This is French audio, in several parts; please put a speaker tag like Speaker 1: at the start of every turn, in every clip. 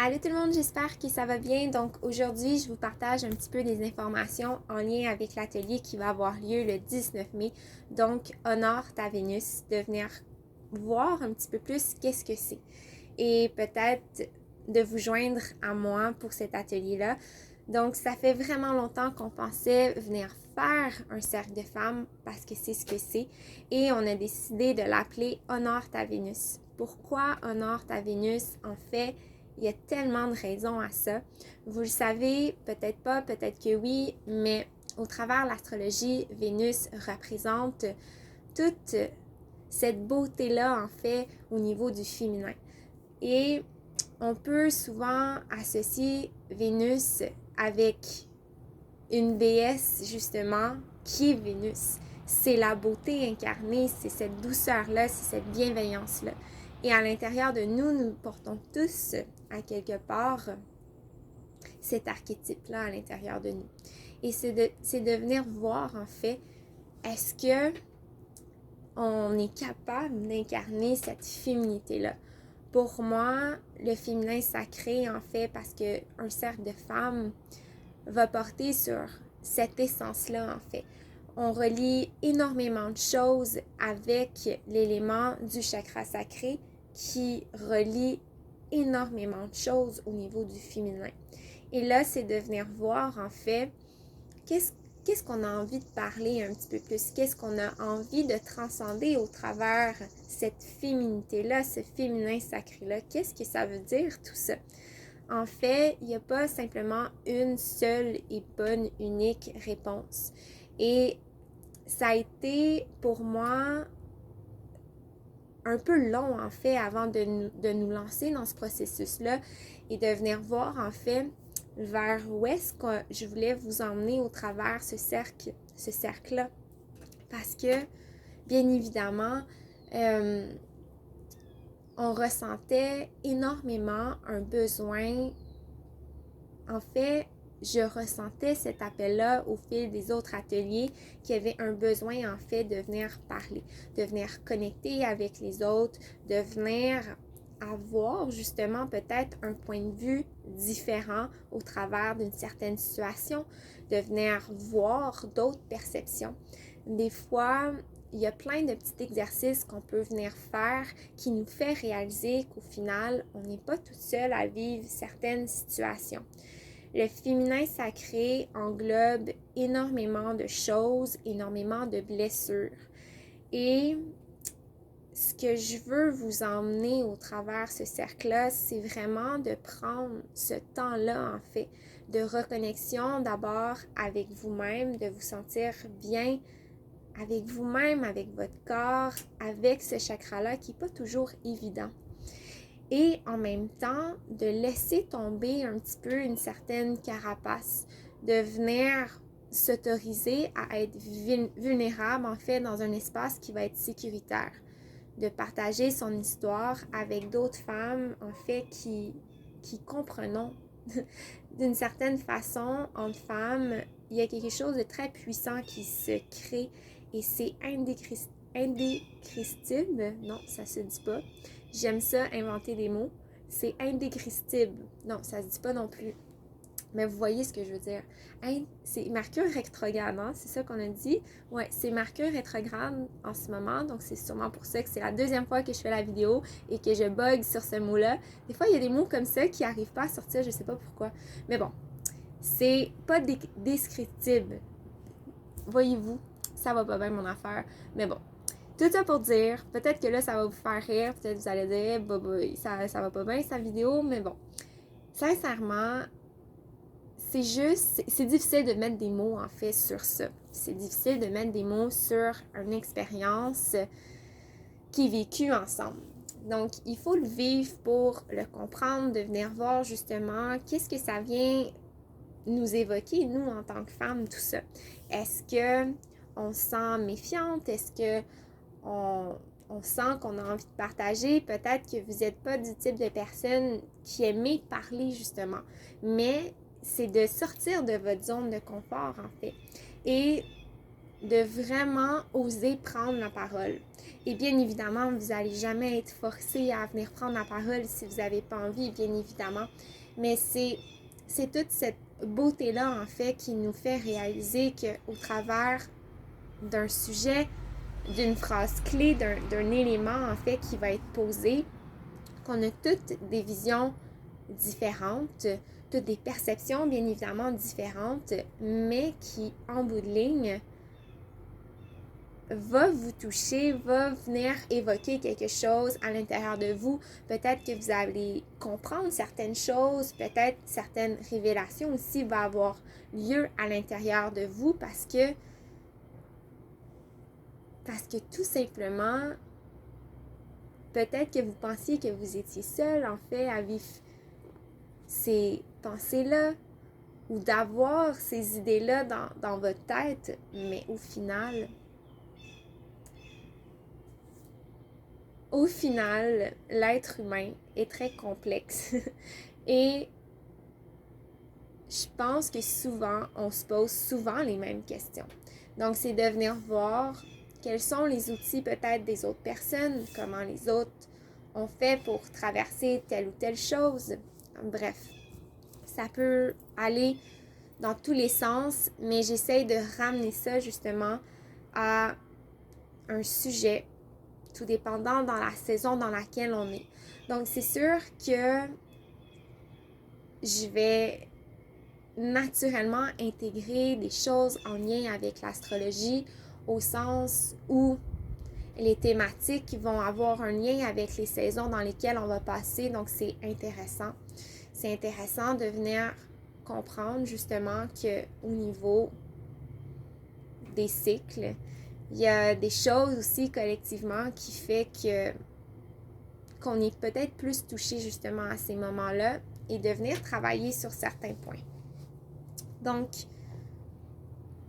Speaker 1: Allô tout le monde, j'espère que ça va bien. Donc aujourd'hui, je vous partage un petit peu des informations en lien avec l'atelier qui va avoir lieu le 19 mai. Donc, Honore ta Vénus, de venir voir un petit peu plus qu'est-ce que c'est. Et peut-être de vous joindre à moi pour cet atelier-là. Donc, ça fait vraiment longtemps qu'on pensait venir faire un cercle de femmes parce que c'est ce que c'est. Et on a décidé de l'appeler Honore ta Vénus. Pourquoi Honore ta Vénus? En fait, il y a tellement de raisons à ça. Vous le savez, peut-être pas, peut-être que oui, mais au travers de l'astrologie, Vénus représente toute cette beauté-là, en fait, au niveau du féminin. Et on peut souvent associer Vénus avec une déesse, justement, qui est Vénus. C'est la beauté incarnée, c'est cette douceur-là, c'est cette bienveillance-là. Et à l'intérieur de nous, nous portons tous, à quelque part, cet archétype-là à l'intérieur de nous. Et c'est de venir voir, en fait, est-ce que on est capable d'incarner cette féminité-là. Pour moi, le féminin sacré, en fait, parce qu'un cercle de femmes va porter sur cette essence-là, en fait. On relie énormément de choses avec l'élément du chakra sacré qui relie énormément de choses au niveau du féminin. Et là, c'est de venir voir, en fait, qu'est-ce qu'on a envie de parler un petit peu plus, qu'est-ce qu'on a envie de transcender au travers cette féminité-là, ce féminin sacré-là, qu'est-ce que ça veut dire tout ça? En fait, il n'y a pas simplement une seule et bonne, unique réponse. Et ça a été pour moi un peu long, en fait, avant de nous lancer dans ce processus-là et de venir voir, en fait, vers où est-ce que je voulais vous emmener au travers ce cercle-là. Parce que, bien évidemment, on ressentait énormément un besoin. En fait, je ressentais cet appel-là au fil des autres ateliers qui avait un besoin, en fait, de venir parler, de venir connecter avec les autres, de venir avoir justement peut-être un point de vue différent au travers d'une certaine situation, de venir voir d'autres perceptions. Des fois, il y a plein de petits exercices qu'on peut venir faire qui nous fait réaliser qu'au final, on n'est pas tout seul à vivre certaines situations. Le féminin sacré englobe énormément de choses, énormément de blessures. Et ce que je veux vous emmener au travers ce cercle-là, c'est vraiment de prendre ce temps-là, en fait, de reconnexion d'abord avec vous-même, de vous sentir bien avec vous-même, avec votre corps, avec ce chakra-là qui n'est pas toujours évident. Et en même temps, de laisser tomber un petit peu une certaine carapace, de venir s'autoriser à être vulnérable, en fait, dans un espace qui va être sécuritaire, de partager son histoire avec d'autres femmes, en fait, qui comprenons. D'une certaine façon, entre femmes, il y a quelque chose de très puissant qui se crée et c'est indécristible. Non, ça se dit pas. J'aime ça, inventer des mots. C'est indécristible. Non, ça se dit pas non plus. Mais vous voyez ce que je veux dire. C'est Mercure rétrograde, hein? C'est ça qu'on a dit? Ouais, c'est Mercure rétrograde en ce moment, donc c'est sûrement pour ça que c'est la deuxième fois que je fais la vidéo et que je bug sur ce mot-là. Des fois, il y a des mots comme ça qui n'arrivent pas à sortir, je sais pas pourquoi. Mais bon, c'est pas descriptible. Voyez-vous, ça va pas bien mon affaire. Mais bon, tout ça pour dire, peut-être que là, ça va vous faire rire, peut-être que vous allez dire, bah, ça va pas bien sa vidéo, mais bon, sincèrement, c'est difficile de mettre des mots, en fait, sur ça. C'est difficile de mettre des mots sur une expérience qui est vécue ensemble. Donc, il faut le vivre pour le comprendre, de venir voir justement qu'est-ce que ça vient nous évoquer, nous, en tant que femmes, tout ça. Est-ce que on se sent méfiante? Est-ce que on sent qu'on a envie de partager? Peut-être que vous n'êtes pas du type de personne qui aimait parler, justement. Mais c'est de sortir de votre zone de confort, en fait. Et de vraiment oser prendre la parole. Et bien évidemment, vous n'allez jamais être forcé à venir prendre la parole si vous n'avez pas envie, bien évidemment. Mais c'est toute cette beauté-là, en fait, qui nous fait réaliser qu'au travers d'un sujet, d'une phrase clé, d'un élément, en fait, qui va être posé, qu'on a toutes des visions différentes, toutes des perceptions, bien évidemment, différentes, mais qui, en bout de ligne, va vous toucher, va venir évoquer quelque chose à l'intérieur de vous. Peut-être que vous allez comprendre certaines choses, peut-être certaines révélations aussi vont avoir lieu à l'intérieur de vous parce que tout simplement, peut-être que vous pensiez que vous étiez seul en fait à vivre ces pensées-là ou d'avoir ces idées-là dans votre tête, mais au final, l'être humain est très complexe et je pense que souvent, on se pose souvent les mêmes questions. Donc, c'est de venir voir quels sont les outils peut-être des autres personnes, comment les autres ont fait pour traverser telle ou telle chose. Bref, ça peut aller dans tous les sens, mais j'essaye de ramener ça justement à un sujet tout dépendant dans la saison dans laquelle on est. Donc, c'est sûr que je vais naturellement intégrer des choses en lien avec l'astrologie au sens où les thématiques vont avoir un lien avec les saisons dans lesquelles on va passer. Donc, c'est intéressant. C'est intéressant de venir comprendre justement qu'au niveau des cycles, il y a des choses aussi collectivement qui fait qu'on est peut-être plus touché justement à ces moments-là et de venir travailler sur certains points. Donc,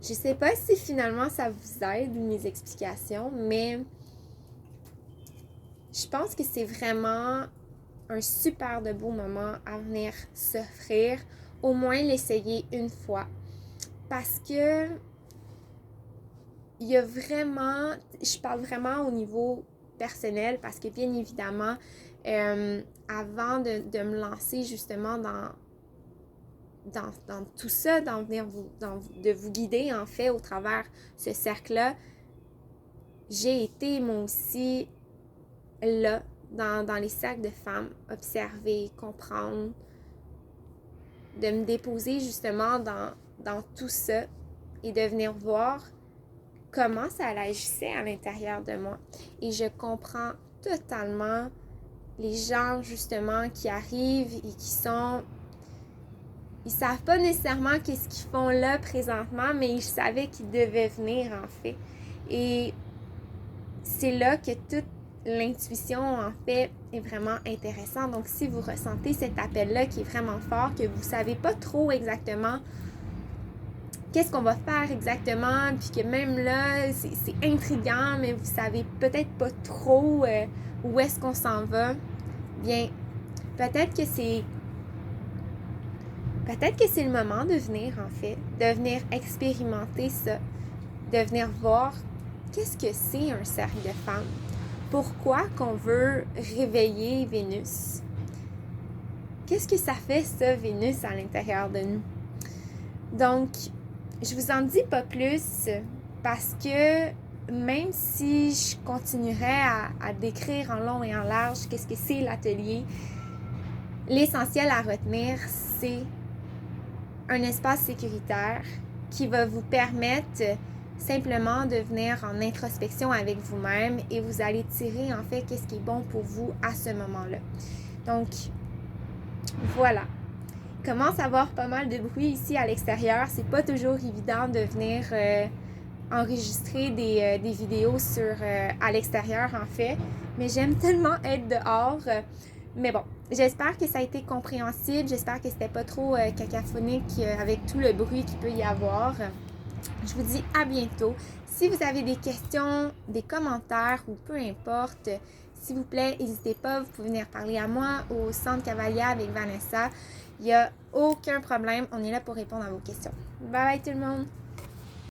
Speaker 1: je sais pas si finalement ça vous aide mes explications, mais je pense que c'est vraiment un super de beau moment à venir s'offrir, au moins l'essayer une fois. Parce que il y a vraiment, je parle vraiment au niveau personnel parce que bien évidemment, avant de me lancer justement dans tout ça, de vous guider en fait au travers ce cercle-là, j'ai été moi aussi là, dans les cercles de femmes, observer, comprendre, de me déposer justement dans tout ça et de venir voir comment ça agissait à l'intérieur de moi. Et je comprends totalement les gens justement qui arrivent et qui sont... Ils savent pas nécessairement qu'est-ce qu'ils font là présentement, mais ils savaient qu'ils devaient venir en fait. Et c'est là que toute l'intuition en fait est vraiment intéressante. Donc si vous ressentez cet appel-là qui est vraiment fort, que vous savez pas trop exactement qu'est-ce qu'on va faire exactement, puis que même là, c'est intriguant, mais vous savez peut-être pas trop où est-ce qu'on s'en va, bien, peut-être que c'est le moment de venir, en fait, de venir expérimenter ça, de venir voir qu'est-ce que c'est un cercle de femmes. Pourquoi qu'on veut réveiller Vénus? Qu'est-ce que ça fait, ça, Vénus, à l'intérieur de nous? Donc, je vous en dis pas plus parce que même si je continuerais à décrire en long et en large qu'est-ce que c'est l'atelier, l'essentiel à retenir, c'est un espace sécuritaire qui va vous permettre simplement de venir en introspection avec vous-même et vous allez tirer en fait qu'est-ce qui est bon pour vous à ce moment-là. Donc, voilà. Commence à avoir pas mal de bruit ici à l'extérieur. C'est pas toujours évident de venir enregistrer des vidéos à l'extérieur en fait. Mais j'aime tellement être dehors. Mais bon, j'espère que ça a été compréhensible. J'espère que c'était pas trop cacophonique avec tout le bruit qu'il peut y avoir. Je vous dis à bientôt. Si vous avez des questions, des commentaires ou peu importe, s'il vous plaît, n'hésitez pas. Vous pouvez venir parler à moi au Centre Cavalia avec Vanessa. Il n'y a aucun problème. On est là pour répondre à vos questions. Bye bye tout le monde!